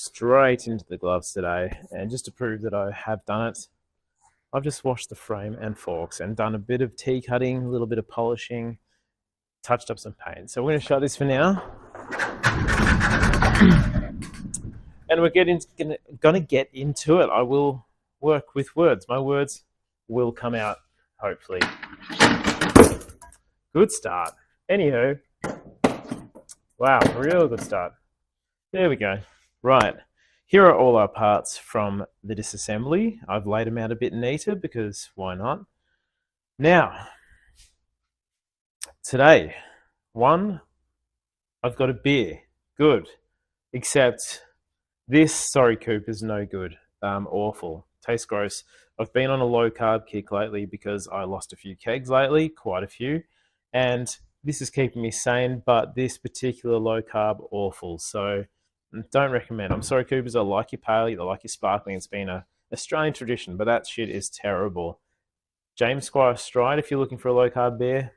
straight into the gloves today, and just to prove that I have done it, I've just washed the frame and forks and done a bit of tea cutting, a little bit of polishing, touched up some paint. So we're going to shut this for now, and we're going to get into it. I will work with words. My words will come out, hopefully. Good start. Anywho, wow, real good start. There we go. Right, here are all our parts from the disassembly. I've laid them out a bit neater because why not? Now, today, I've got a beer. Good. Except this, sorry Coop, is no good. Awful. Tastes gross. I've been on a low carb kick lately because I lost a few kegs lately, quite a few. And this is keeping me sane, but this particular low carb, awful. So don't recommend. I'm sorry, Coopers. I like your pale, I like your sparkling. It's been a Australian tradition, but that shit is terrible. James Squire Stride, if you're looking for a low carb beer,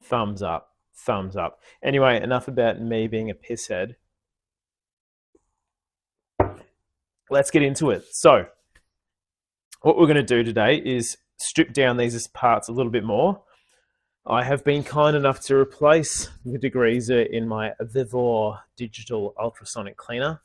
thumbs up. Thumbs up. Anyway, enough about me being a pisshead. Let's get into it. So, what we're going to do today is strip down these parts a little bit more. I have been kind enough to replace the degreaser in my Vivace digital ultrasonic cleaner,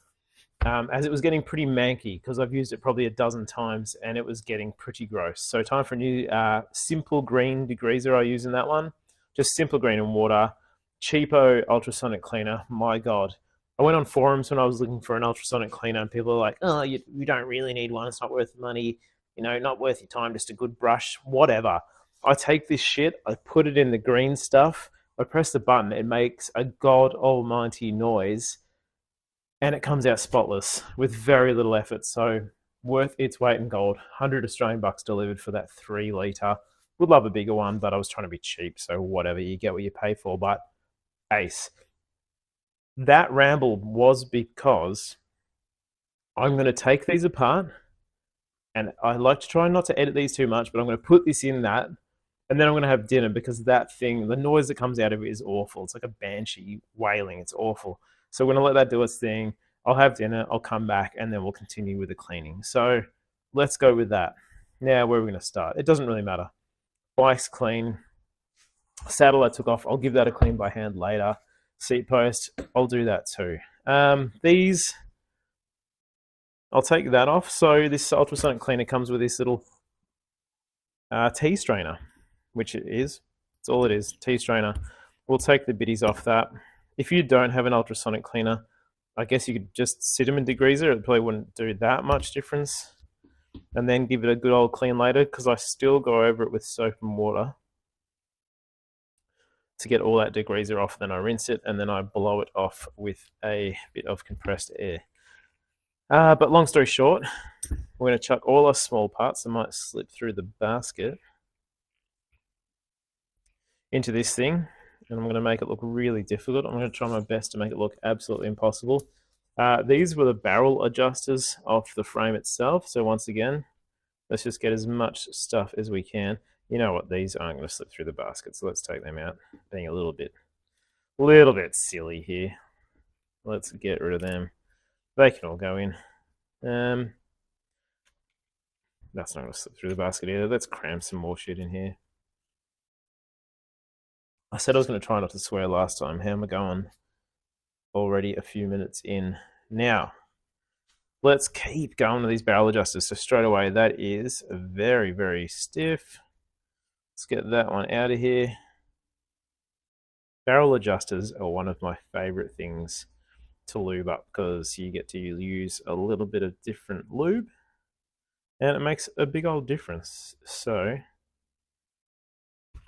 as it was getting pretty manky because I've used it probably a dozen times and it was getting pretty gross. So time for a new simple green degreaser I use in that one. Just simple green and water, cheapo ultrasonic cleaner. My God. I went on forums when I was looking for an ultrasonic cleaner and people are like, oh, you don't really need one. It's not worth the money. You know, not worth your time, just a good brush, whatever. I take this shit, I put it in the green stuff, I press the button, it makes a god almighty noise, and it comes out spotless with very little effort. So worth its weight in gold. 100 Australian bucks delivered for that 3 litre. Would love a bigger one, but I was trying to be cheap, so whatever, you get what you pay for, but ace. That ramble was because I'm going to take these apart, and I like to try not to edit these too much, but I'm going to put this in that, and then I'm going to have dinner because that thing, the noise that comes out of it is awful. It's like a banshee wailing. It's awful. So we're going to let that do its thing. I'll have dinner. I'll come back, and then we'll continue with the cleaning. So let's go with that. Now, where are we going to start? It doesn't really matter. Bike's clean. Saddle I took off. I'll give that a clean by hand later. Seat post, I'll do that too. These, I'll take that off. So this ultrasonic cleaner comes with this little tea strainer, which it is. That's all it is, tea strainer. We'll take the biddies off that. If you don't have an ultrasonic cleaner, I guess you could just sit them in degreaser. It probably wouldn't do that much difference. And then give it a good old clean later, because I still go over it with soap and water to get all that degreaser off. Then I rinse it, and then I blow it off with a bit of compressed air. But long story short, we're going to chuck all our small parts that might slip through the basket into this thing, and I'm going to make it look really difficult. I'm going to try my best to make it look absolutely impossible. These were the barrel adjusters of the frame itself. So once again, let's just get as much stuff as we can. You know what? These aren't going to slip through the basket, so let's take them out. Being a little bit silly here. Let's get rid of them. They can all go in. That's not going to slip through the basket either. Let's cram some more shit in here. I said I was going to try not to swear last time. How am I going? Already a few minutes in. Now, let's keep going with these barrel adjusters. So straight away, that is very, very stiff. Let's get that one out of here. Barrel adjusters are one of my favorite things to lube up because you get to use a little bit of different lube and it makes a big old difference. So,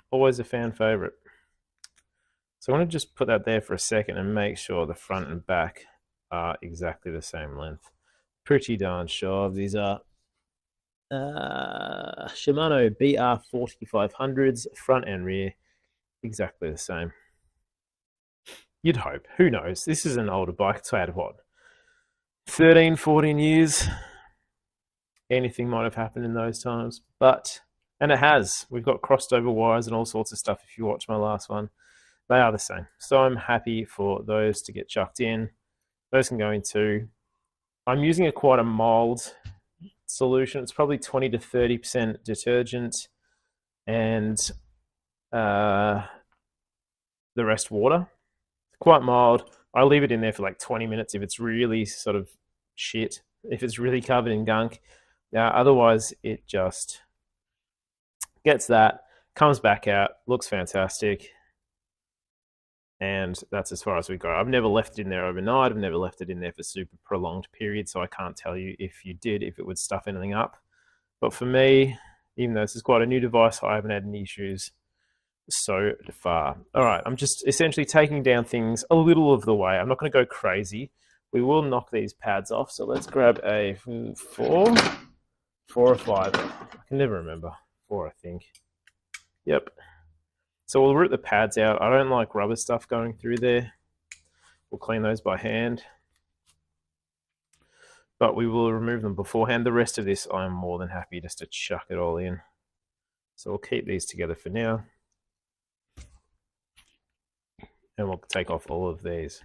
always a fan favorite. So I want to just put that there for a second and make sure the front and back are exactly the same length. Pretty darn sure these are Shimano BR 4500s, front and rear, exactly the same. You'd hope. Who knows? This is an older bike. It's had what? 13, 14 years. Anything might have happened in those times. And it has. We've got crossed over wires and all sorts of stuff if you watch my last one. They are the same. So I'm happy for those to get chucked in. Those can go into I'm using quite a mild solution. It's probably 20 to 30% detergent and the rest water. Quite mild. I leave it in there for like 20 minutes if it's really sort of shit, if it's really covered in gunk. Otherwise, it just gets that, comes back out, looks fantastic, and that's as far as we go. I've never left it in there overnight. I've never left it in there for super prolonged periods, so I can't tell you if you did, if it would stuff anything up. But for me, even though this is quite a new device, I haven't had any issues so far. All right, I'm just essentially taking down things a little of the way. I'm not going to go crazy. We will knock these pads off. So let's grab a 4 or 5. I can never remember. 4, I think. Yep. So we'll root the pads out. I don't like rubber stuff going through there. We'll clean those by hand. But we will remove them beforehand. The rest of this, I'm more than happy just to chuck it all in. So we'll keep these together for now. And we'll take off all of these.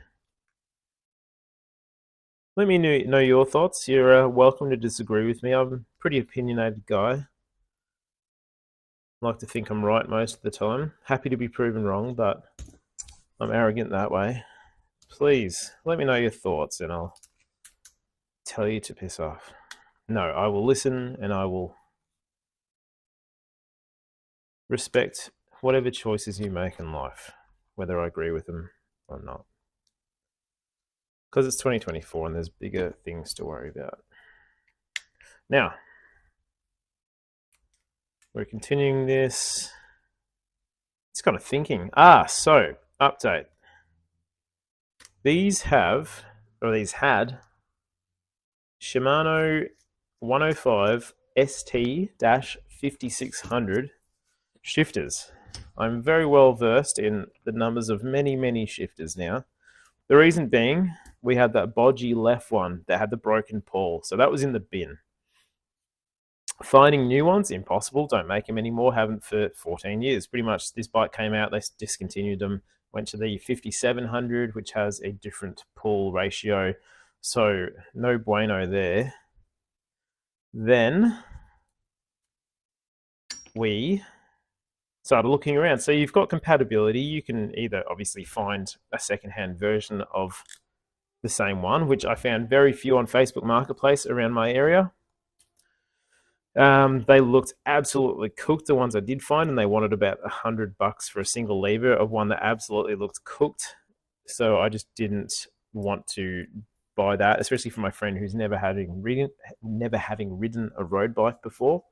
Let me know your thoughts. You're welcome to disagree with me. I'm a pretty opinionated guy. I like to think I'm right most of the time. Happy to be proven wrong, but I'm arrogant that way. Please, let me know your thoughts and I'll tell you to piss off. No, I will listen and I will respect whatever choices you make in life, whether I agree with them or not. Because it's 2024 and there's bigger things to worry about. Now, we're continuing this. It's kind of thinking. So, update. These had Shimano 105 ST-5600 shifters. I'm very well versed in the numbers of many shifters now. The reason being, we had that bodgy left one that had the broken pawl. So that was in the bin. Finding new ones, impossible. Don't make them anymore. Haven't for 14 years. Pretty much this bike came out, they discontinued them. Went to the 5700, which has a different pull ratio. So no bueno there. Then we started looking around. So you've got compatibility. You can either obviously find a secondhand version of the same one, which I found very few on Facebook Marketplace around my area. They looked absolutely cooked, the ones I did find, and they wanted about $100 for a single lever of one that absolutely looked cooked. So I just didn't want to buy that, especially for my friend who's never having ridden a road bike before.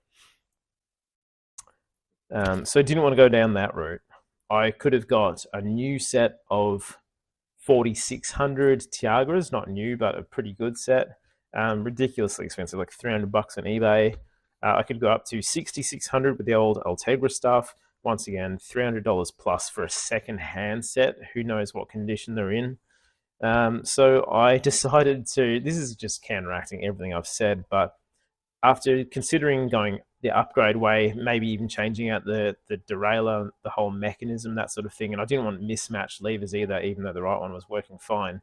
So I didn't want to go down that route. I could have got a new set of 4600 Tiagras, not new, but a pretty good set. Ridiculously expensive, like $300 on eBay. I could go up to 6600 with the old Ultegra stuff. Once again, $300 plus for a second-hand set. Who knows what condition they're in. So I decided to, this is just counteracting everything I've said, but after considering going the upgrade way, maybe even changing out the derailleur, the whole mechanism, that sort of thing, and I didn't want mismatched levers either, even though the right one was working fine,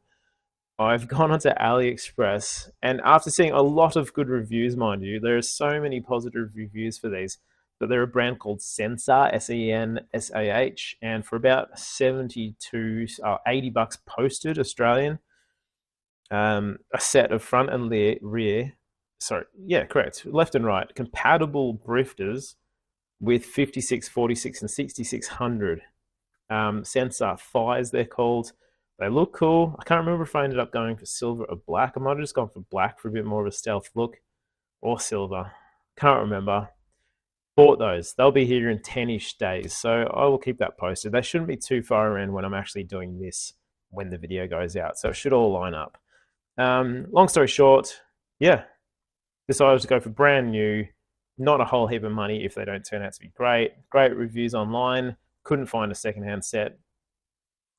I've gone onto AliExpress, and after seeing a lot of good reviews, mind you, there are so many positive reviews for these, but they're a brand called Sensah, SENSAH, and for about $80 posted Australian, a set of front and rear, correct, left and right, compatible drifters with 56, 46, and 6600. Sensah Phi's, they're called. They look cool. I can't remember if I ended up going for silver or black. I might have just gone for black for a bit more of a stealth look, or silver. Can't remember. Bought those. They'll be here in 10-ish days, so I will keep that posted. They shouldn't be too far around when I'm actually doing this, when the video goes out, so it should all line up. Long story short, yeah, decided to go for brand new, not a whole heap of money if they don't turn out to be great. Great reviews online. Couldn't find a secondhand set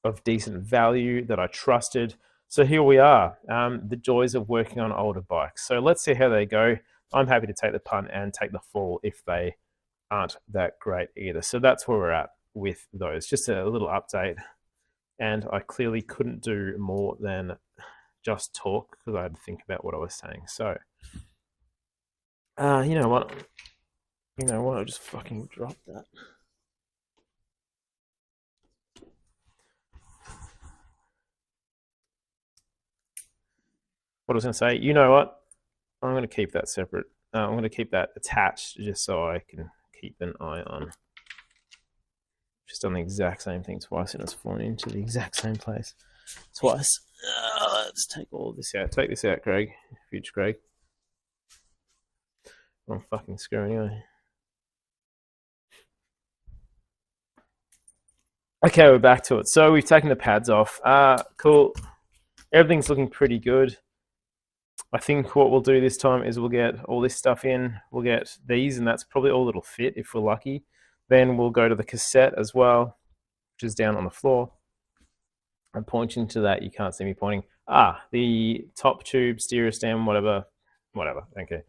of decent value that I trusted. So here we are, the joys of working on older bikes. So let's see how they go. I'm happy to take the punt and take the fall if they aren't that great either. So that's where we're at with those. Just a little update. And I clearly couldn't do more than just talk because I had to think about what I was saying. So, you know what? I'll just fucking drop that. What I was going to say, you know what? I'm going to keep that separate. I'm going to keep that attached just so I can keep an eye on. Just done the exact same thing twice and it's fallen into the exact same place twice. Let's take all of this out. Take this out, Craig. Future Craig. I'm fucking screw anyway. Okay, we're back to it. So we've taken the pads off. Cool. Everything's looking pretty good. I think what we'll do this time is we'll get all this stuff in. We'll get these, and that's probably all that'll fit if we're lucky. Then we'll go to the cassette as well, which is down on the floor. I'm pointing to that. You can't see me pointing. The top tube, stereo stem, whatever. Okay.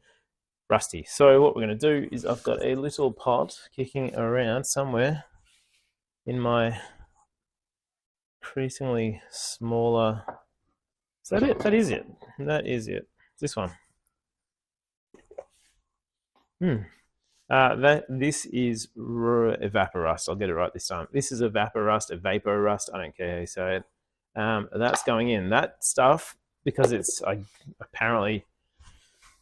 Rusty. So what we're going to do is I've got a little pot kicking around somewhere in my increasingly smaller. Is that it? That is it. That is it. This one. This is Evaporust. I'll get it right this time. This is a Vaporust, a Vapor Rust. I don't care how you say it. That's going in. That stuff, because it's apparently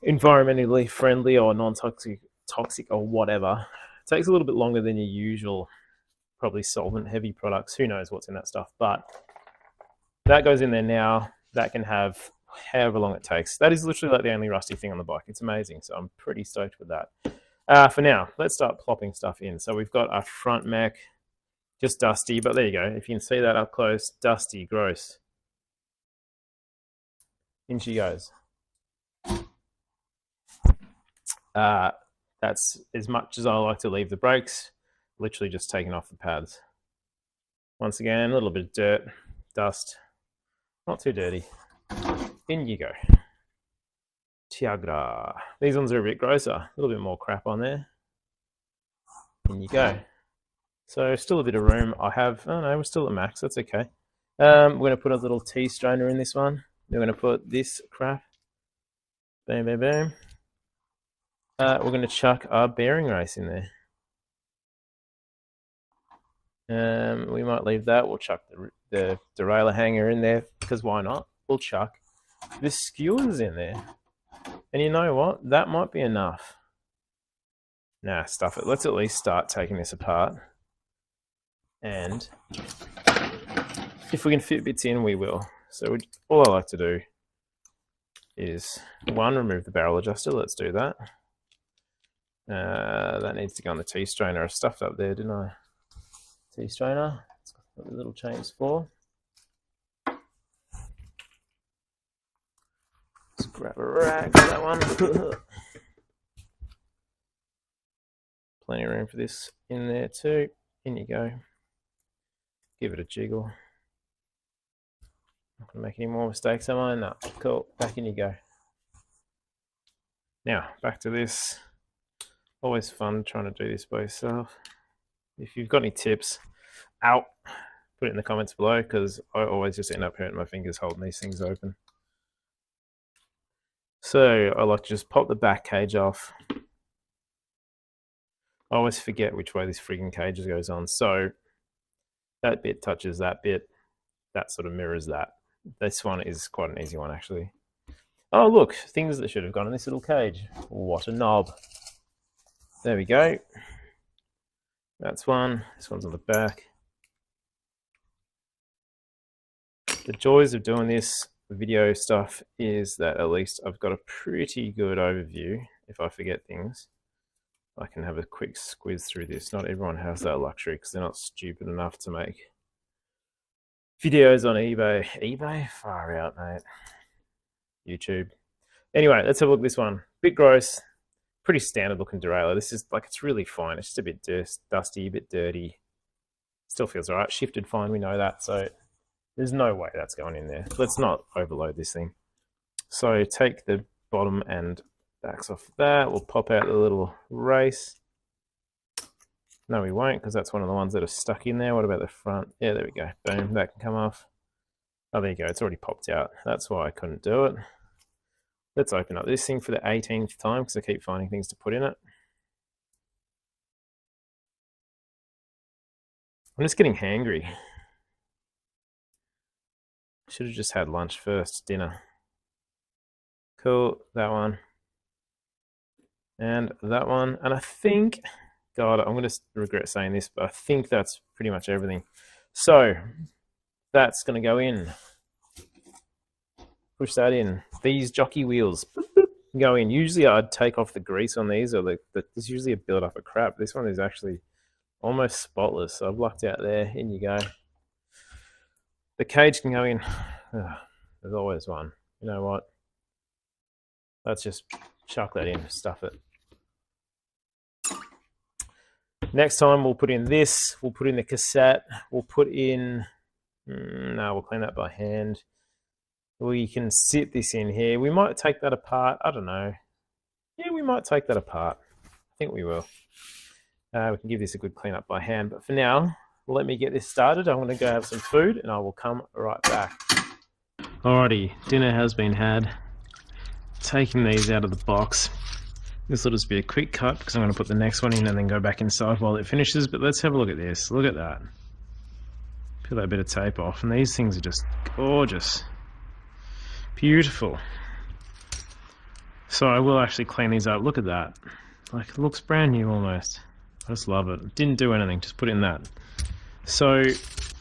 environmentally friendly or non-toxic, toxic or whatever, it takes a little bit longer than your usual, probably solvent-heavy products. Who knows what's in that stuff? But that goes in there now. That can have however long it takes. That is literally like the only rusty thing on the bike. It's amazing. So I'm pretty stoked with that. For now, let's start plopping stuff in. So we've got our front mech, just dusty, but there you go. If you can see that up close, dusty, gross. In she goes. That's as much as I like to leave the brakes, literally just taking off the pads. Once again, a little bit of dirt, dust, not too dirty. In you go. Tiagra. These ones are a bit grosser, a little bit more crap on there. In you go. So still a bit of room. We're still at max, that's okay. We're going to put a little T strainer in this one. We're going to put this crap. Boom, boom, boom. We're going to chuck our bearing race in there. We might leave that. We'll chuck the derailleur hanger in there because why not? We'll chuck the skewers in there. And you know what? That might be enough. Nah, stuff it. Let's at least start taking this apart. And if we can fit bits in, we will. So all I like to do is, one, remove the barrel adjuster. Let's do that. That needs to go on the T-strainer. I stuffed up there, didn't I? T-strainer. That's what the little chain's for. Let's grab a rag for that one. Plenty of room for this in there too. In you go. Give it a jiggle. Not going to make any more mistakes, am I? No. Cool. Back in you go. Now, back to this. Always fun trying to do this by yourself. If you've got any tips, put it in the comments below because I always just end up hurting my fingers holding these things open. So I like to just pop the back cage off. I always forget which way this frigging cage goes on. So that bit touches that bit. That sort of mirrors that. This one is quite an easy one, actually. Oh, look, things that should have gone in this little cage. What a knob. There we go. That's one. This one's on the back. The joys of doing this video stuff is that at least I've got a pretty good overview. If I forget things, I can have a quick squiz through this. Not everyone has that luxury because they're not stupid enough to make videos on eBay. eBay? Far out, mate. YouTube. Anyway, let's have a look at this one. Bit gross. Pretty standard looking derailleur. This is like, it's really fine. It's just a bit dusty, a bit dirty. Still feels all right. Shifted fine, we know that. So there's no way that's going in there. Let's not overload this thing. So take the bottom and backs off that. We'll pop out the little race. No, we won't because that's one of the ones that are stuck in there. What about the front? Yeah, there we go. Boom, that can come off. Oh, there you go. It's already popped out. That's why I couldn't do it. Let's open up this thing for the 18th time because I keep finding things to put in it. I'm just getting hangry. Should have just had lunch first, dinner. Cool, that one. And that one. And I think, God, I'm going to regret saying this, but I think that's pretty much everything. So that's going to go in. Push that in. These jockey wheels go in. Usually I'd take off the grease on these, or there's usually a build up of crap. This one is actually almost spotless. So I've lucked out there. In you go. The cage can go in. There's always one. You know what? Let's just chuck that in, stuff it. Next time we'll put in this. We'll put in the cassette. We'll put in... no, we'll clean that by hand. We can sit this in here. We might take that apart. I don't know. Yeah, we might take that apart. I think we will. We can give this a good clean up by hand. But for now, let me get this started. I'm going to go have some food and I will come right back. Alrighty, dinner has been had. Taking these out of the box. This will just be a quick cut because I'm going to put the next one in and then go back inside while it finishes. But let's have a look at this. Look at that. Peel that bit of tape off. And these things are just gorgeous. Beautiful. So I will actually clean these up. Look at that. Like, it looks brand new almost. I just love it. Didn't do anything, just put in that. So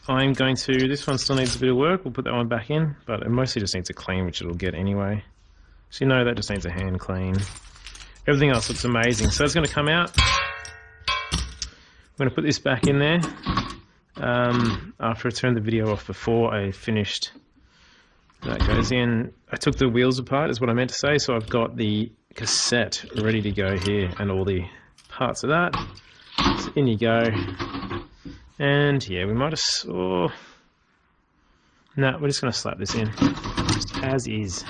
I'm going to, this one still needs a bit of work. We'll put that one back in, but it mostly just needs a clean, which it'll get anyway. So you know that just needs a hand clean. Everything else looks amazing. So it's going to come out. I'm going to put this back in there after I turned the video off before I finished. That goes in. I took the wheels apart is what I meant to say. So I've got the cassette ready to go here and all the parts of that. So in you go. And yeah, we might have... Oh, no, we're just going to slap this in. Just as is.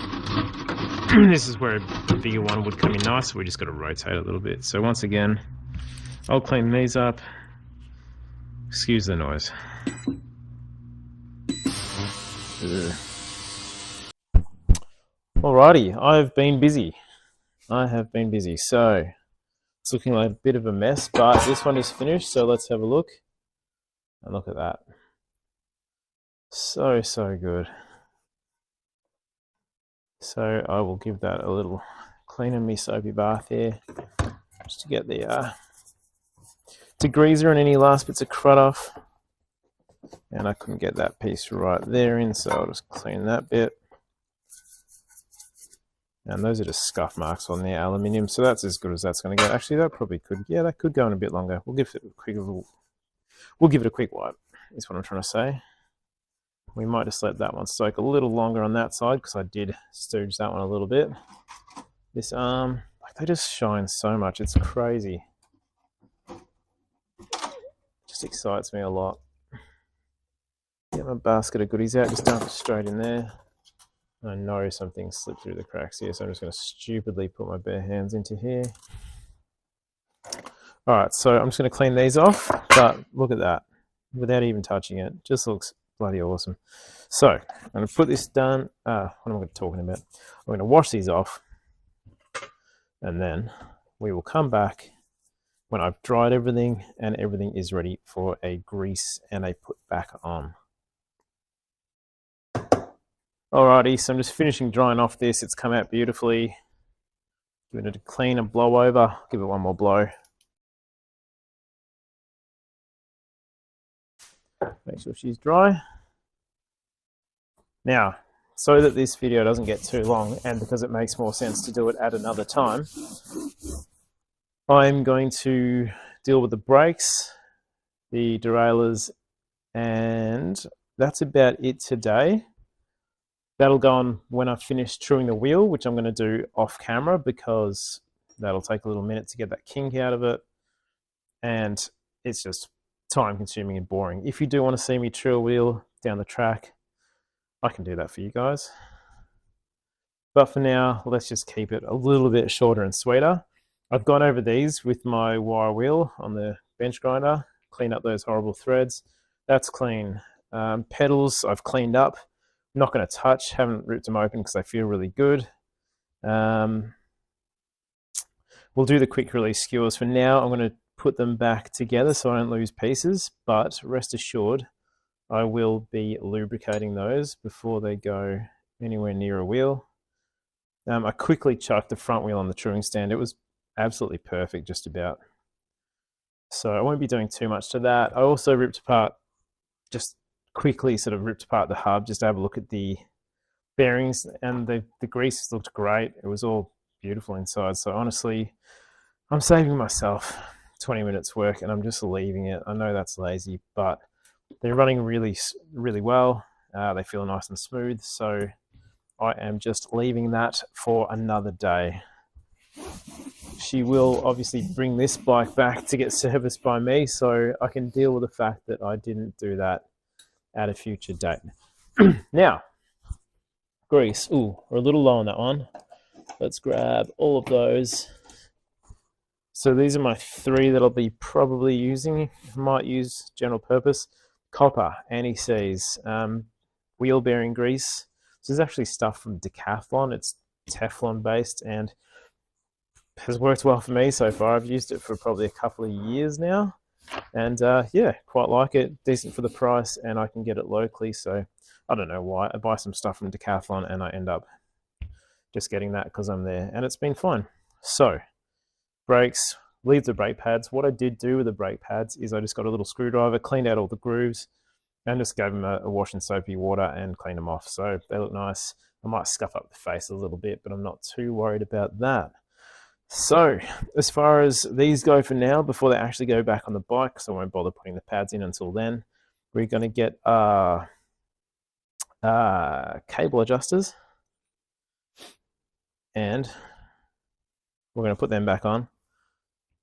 This is where a bigger one would come in nice. We just got to rotate a little bit. So once again, I'll clean these up. Excuse the noise. Ugh. Alrighty, I've been busy. I have been busy. So it's looking like a bit of a mess, but this one is finished. So let's have a look. And look at that. So good. So I will give that a little clean and me soapy bath here, just to get the degreaser and any last bits of crud off. And I couldn't get that piece right there in, so I'll just clean that bit. And those are just scuff marks on the aluminium, so that's as good as that's going to go. Actually, that probably could, yeah, that could go in a bit longer. We'll give it a quick wipe, is what I'm trying to say. We might just let that one soak a little longer on that side because I did stooge that one a little bit. This arm, like, they just shine so much, it's crazy. Just excites me a lot. Get my basket of goodies out, just dump it straight in there. I know some things slip through the cracks here, so I'm just going to stupidly put my bare hands into here. Alright, so I'm just going to clean these off, but look at that. Without even touching it, just looks bloody awesome. So, I'm going to put this down. What am I talking about? I'm going to wash these off, and then we will come back when I've dried everything and everything is ready for a grease and a put back on. Alrighty, so I'm just finishing drying off this. It's come out beautifully. Give it a clean and blow over. Give it one more blow. Make sure she's dry. Now, so that this video doesn't get too long, and because it makes more sense to do it at another time, I'm going to deal with the brakes, the derailleurs, and that's about it today. That'll go on when I finish truing the wheel, which I'm going to do off camera because that'll take a little minute to get that kink out of it. And it's just time consuming and boring. If you do want to see me true a wheel down the track, I can do that for you guys. But for now, let's just keep it a little bit shorter and sweeter. I've gone over these with my wire wheel on the bench grinder, cleaned up those horrible threads. That's clean. Pedals I've cleaned up Not going to touch, haven't ripped them open because they feel really good. We'll do the quick release skewers. For now, I'm going to put them back together so I don't lose pieces, but rest assured, I will be lubricating those before they go anywhere near a wheel. I quickly chucked the front wheel on the truing stand. It was absolutely perfect, just about. So I won't be doing too much to that. I also ripped apart, just quickly sort of ripped apart the hub, just to have a look at the bearings, and the grease looked great. It was all beautiful inside. So honestly, I'm saving myself 20 minutes work and I'm just leaving it. I know that's lazy, but they're running really, really well. They feel nice and smooth. So I am just leaving that for another day. She will obviously bring this bike back to get serviced by me, so I can deal with the fact that I didn't do that at a future date. Now, grease. Ooh, we're a little low on that one. Let's grab all of those. So these are my 3 that I'll be probably using. I might use general purpose. Copper, anti-seize, wheel bearing grease. This is actually stuff from Decathlon. It's Teflon based and has worked well for me so far. I've used it for probably a couple of years now. And yeah, quite like it. Decent for the price, and I can get it locally. So I don't know why. I buy some stuff from Decathlon and I end up just getting that because I'm there. And it's been fine. So brakes, leave the brake pads. What I did do with the brake pads is I just got a little screwdriver, cleaned out all the grooves, and just gave them a wash in soapy water and cleaned them off. So they look nice. I might scuff up the face a little bit, but I'm not too worried about that. So as far as these go for now, before they actually go back on the bike, so I won't bother putting the pads in until then, we're going to get cable adjusters, and we're going to put them back on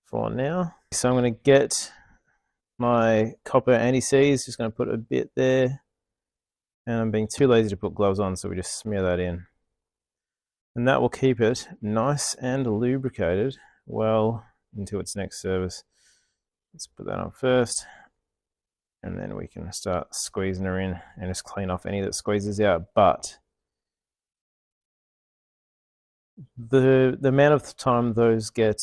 for now. So I'm going to get my copper anti-seize, just going to put a bit there, and I'm being too lazy to put gloves on, so we just smear that in. And that will keep it nice and lubricated well into its next service. Let's put that on first, and then we can start squeezing her in and just clean off any that squeezes out. But the amount of time those get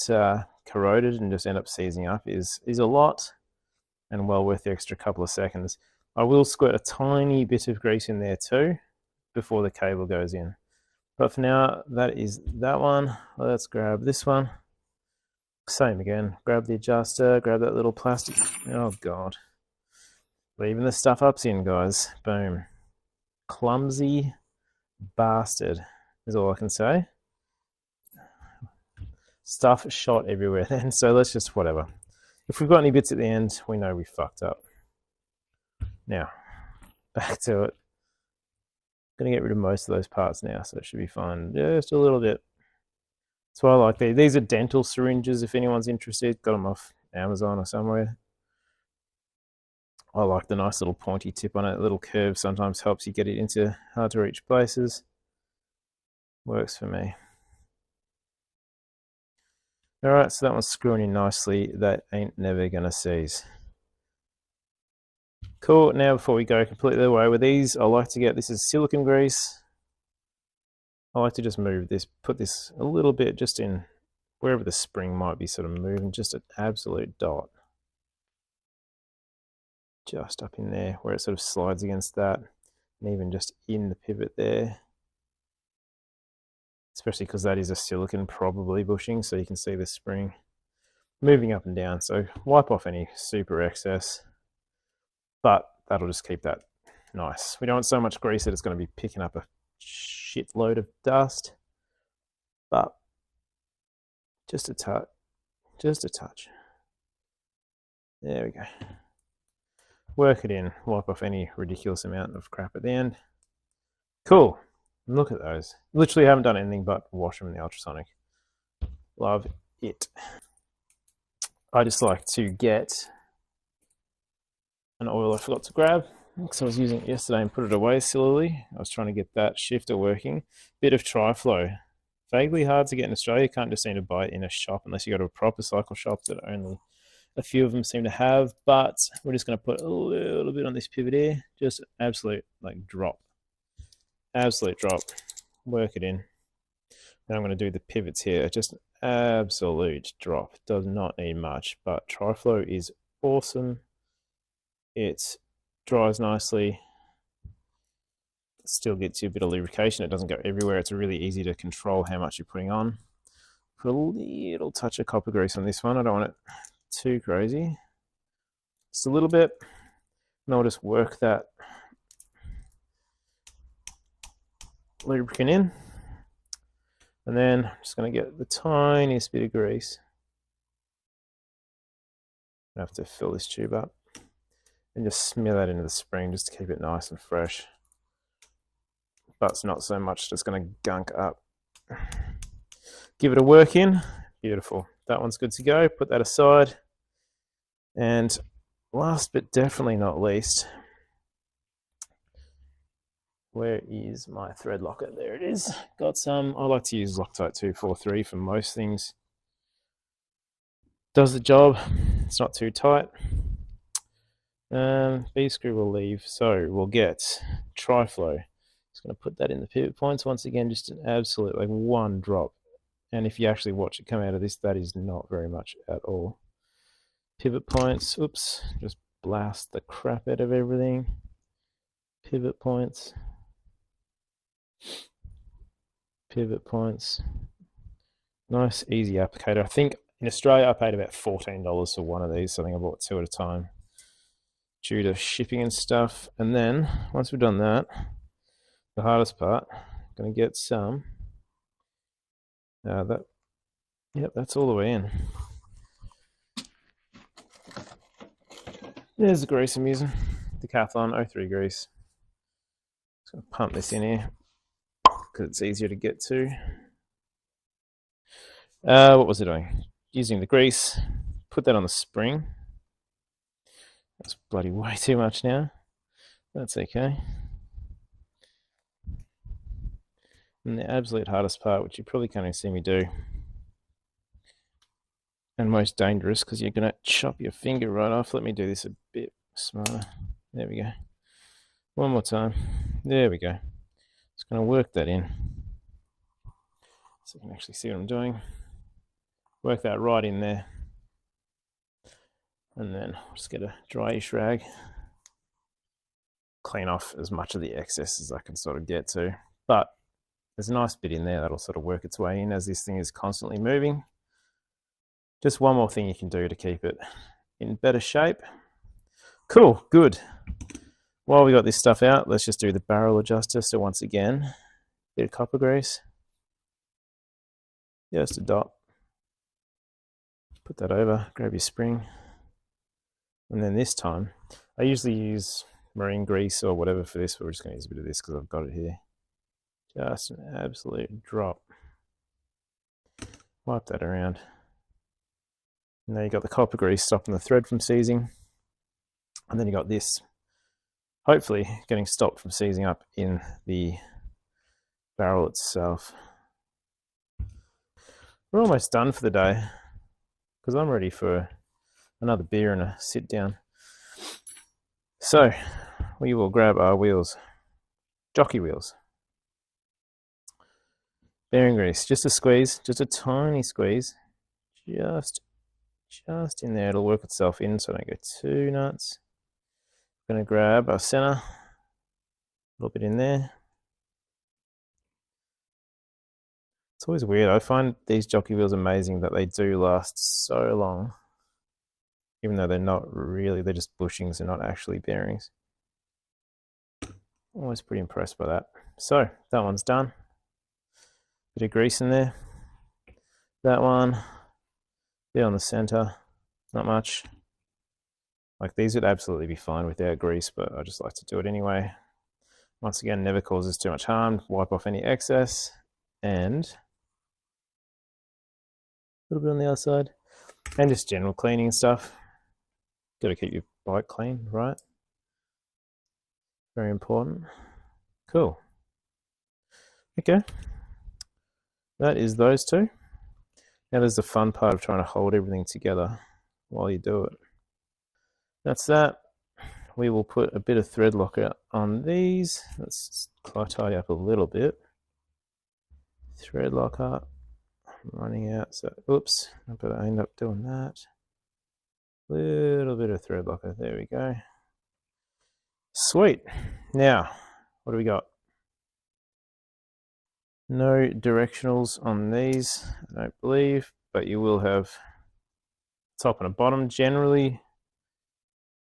corroded and just end up seizing up is a lot, and well worth the extra couple of seconds. I will squirt a tiny bit of grease in there too before the cable goes in. But for now, that is that one. Let's grab this one. Same again. Grab the adjuster, grab that little plastic. Oh, God. Leaving the stuff ups in, guys. Boom. Clumsy bastard is all I can say. Stuff shot everywhere then, so let's just whatever. If we've got any bits at the end, we know we fucked up. Now, back to it. Going to get rid of most of those parts now, so it should be fine. Just a little bit. That's why I like these. These are dental syringes, if anyone's interested. Got them off Amazon or somewhere. I like the nice little pointy tip on it. A little curve sometimes helps you get it into hard to reach places. Works for me. Alright, so that one's screwing in nicely. That ain't never going to seize. Cool. Now before we go completely away with these, I like to get, this is silicone grease. I like to just move this, put this a little bit just in wherever the spring might be sort of moving, just an absolute dot. Just up in there where it sort of slides against that, and even just in the pivot there. Especially because that is a silicone probably bushing, so you can see the spring moving up and down. So wipe off any super excess, but that'll just keep that nice. We don't want so much grease that it's going to be picking up a shitload of dust, but just a touch, just a touch. There we go. Work it in, wipe off any ridiculous amount of crap at the end. Cool. Look at those. Literally haven't done anything but wash them in the ultrasonic. Love it. I just like to get an oil I forgot to grab because I was using it yesterday and put it away sillily. I was trying to get that shifter working. Bit of Triflow. Vaguely hard to get in Australia. You can't just seem to buy it in a shop unless you go to a proper cycle shop that only a few of them seem to have. But we're just going to put a little bit on this pivot here. Just absolute like drop. absolute drop. Work it in. Now I'm going to do the pivots here. Just an absolute drop. Does not need much, but Tri-Flow is awesome. It dries nicely. Still gets you a bit of lubrication. It doesn't go everywhere. It's really easy to control how much you're putting on. Put a little touch of copper grease on this one. I don't want it too crazy. Just a little bit. And I'll just work that lubricant in. And then I'm just going to get the tiniest bit of grease. I have to fill this tube up. And just smear that into the spring just to keep it nice and fresh. But it's not so much just going to gunk up. Give it a work in. Beautiful. That one's good to go. Put that aside. And last but definitely not least, where is my thread locker? There it is. Got some. I like to use Loctite 243 for most things. Does the job. It's not too tight. B screw will leave. So we'll get Tri-Flow. Just going to put that in the pivot points. Once again, just an absolute, like one drop. And if you actually watch it come out of this, that is not very much at all. Pivot points. Oops. Just blast the crap out of everything. Pivot points. Pivot points. Nice, easy applicator. I think in Australia I paid about $14 for one of these. So I think I bought two at a time due to shipping and stuff. And then once we've done that, the hardest part, I'm going to get some. Yep, that's all the way in. There's the grease I'm using. Decathlon 03 grease. Just going to pump this in here because it's easier to get to. What was it doing? Using the grease. Put that on the spring. That's bloody way too much now. That's okay. And the absolute hardest part, which you probably can't even see me do, and most dangerous because you're going to chop your finger right off. Let me do this a bit smarter. There we go. One more time. There we go. Just going to work that in so you can actually see what I'm doing. Work that right in there. And then I'll just get a dryish rag. Clean off as much of the excess as I can sort of get to. But there's a nice bit in there that'll sort of work its way in as this thing is constantly moving. Just one more thing you can do to keep it in better shape. Cool, good. While we got this stuff out, let's just do the barrel adjuster. So once again, bit of copper grease. Just a dot. Put that over, grab your spring. And then this time, I usually use marine grease or whatever for this, but we're just going to use a bit of this because I've got it here. Just an absolute drop. Wipe that around. And now you've got the copper grease stopping the thread from seizing. And then you got this, hopefully getting stopped from seizing up in the barrel itself. We're almost done for the day because I'm ready for another beer and a sit down. So we will grab our wheels, jockey wheels. Bearing grease, just a squeeze, just a tiny squeeze, just in there. It'll work itself in so I don't go too nuts. I'm going to grab our center, a little bit in there. It's always weird. I find these jockey wheels amazing that they do last so long, even though they're not really, they're just bushings, they're not actually bearings. Always pretty impressed by that. So that one's done. Bit of grease in there. That one, bit on the center, not much. Like these would absolutely be fine without grease, but I just like to do it anyway. Once again, never causes too much harm. Wipe off any excess and a little bit on the other side. And just general cleaning stuff. Got to keep your bike clean, right? Very important. Cool. Okay. That is those two. Now there's the fun part of trying to hold everything together while you do it. That's that. we will put a bit of thread locker on these. Let's tidy up a little bit. Thread locker, running out, so oops, I better end up doing that. Little bit of thread locker, there we go. Sweet. Now, what do we got? No directionals on these, I don't believe, but you will have top and a bottom generally.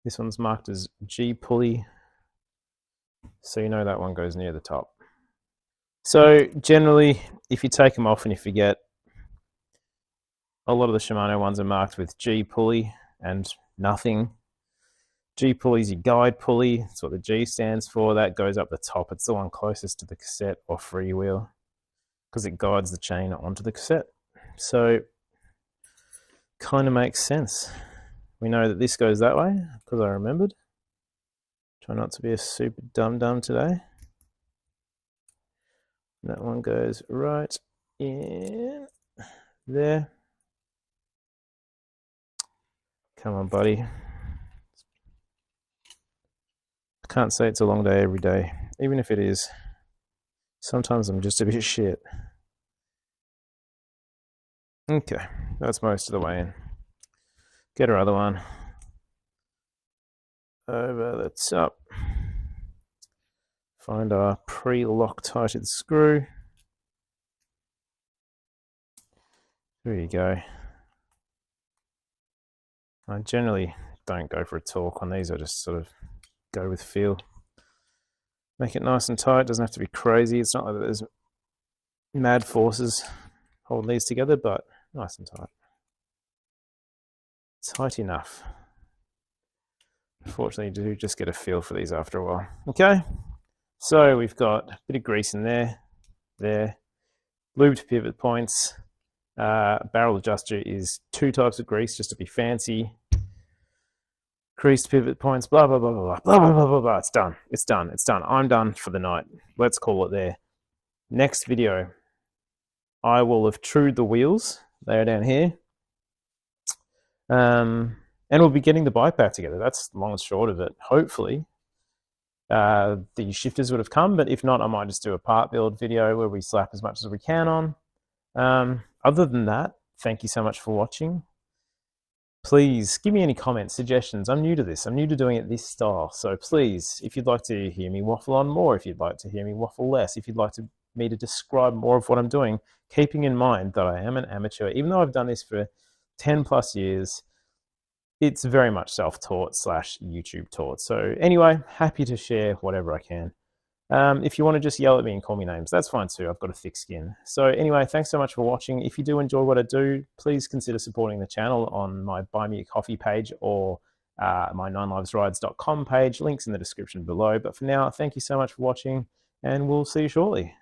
This one's marked as G pulley, so you know that one goes near the top. So generally, if you take them off and you forget, a lot of the Shimano ones are marked with G pulley and nothing. G pulley is your guide pulley. That's what the G stands for. That goes up the top. It's the one closest to the cassette or freewheel because it guides the chain onto the cassette. So kind of makes sense. We know that this goes that way because I remembered. Try not to be a super dum-dum today. That one goes right in there. Come on, buddy. I can't say it's a long day every day. Even if it is, sometimes I'm just a bit shit. Okay, that's most of the way in. Get our other one over the top. Find our pre-Loctited screw. There you go. I generally don't go for a torque on these. I just sort of go with feel. Make it nice and tight. Doesn't have to be crazy. It's not like there's mad forces holding these together, but nice and tight. Tight enough. Unfortunately, you do just get a feel for these after a while. Okay, so we've got a bit of grease in there, lubed pivot points. Barrel adjuster is 2 types of grease just to be fancy. Creased pivot points, blah, blah, blah, blah, blah, blah, blah, blah, blah. It's done. It's done. It's done. I'm done for the night. Let's call it there. Next video, I will have trued the wheels. They are down here. And we'll be getting the bike back together. That's long and short of it. Hopefully, the shifters would have come, but if not, I might just do a part build video where we slap as much as we can on. Other than that, thank you so much for watching. Please give me any comments, suggestions. I'm new to this. I'm new to doing it this style. So please, if you'd like to hear me waffle on more, if you'd like to hear me waffle less, if you'd like me to describe more of what I'm doing, keeping in mind that I am an amateur, even though I've done this for 10 plus years, it's very much self-taught / YouTube taught. So anyway, happy to share whatever I can. If you want to just yell at me and call me names, that's fine too. I've got a thick skin. So anyway, thanks so much for watching. If you do enjoy what I do, please consider supporting the channel on my Buy Me a Coffee page or my 9livesrides.com page. Links in the description below. But for now, thank you so much for watching, and we'll see you shortly.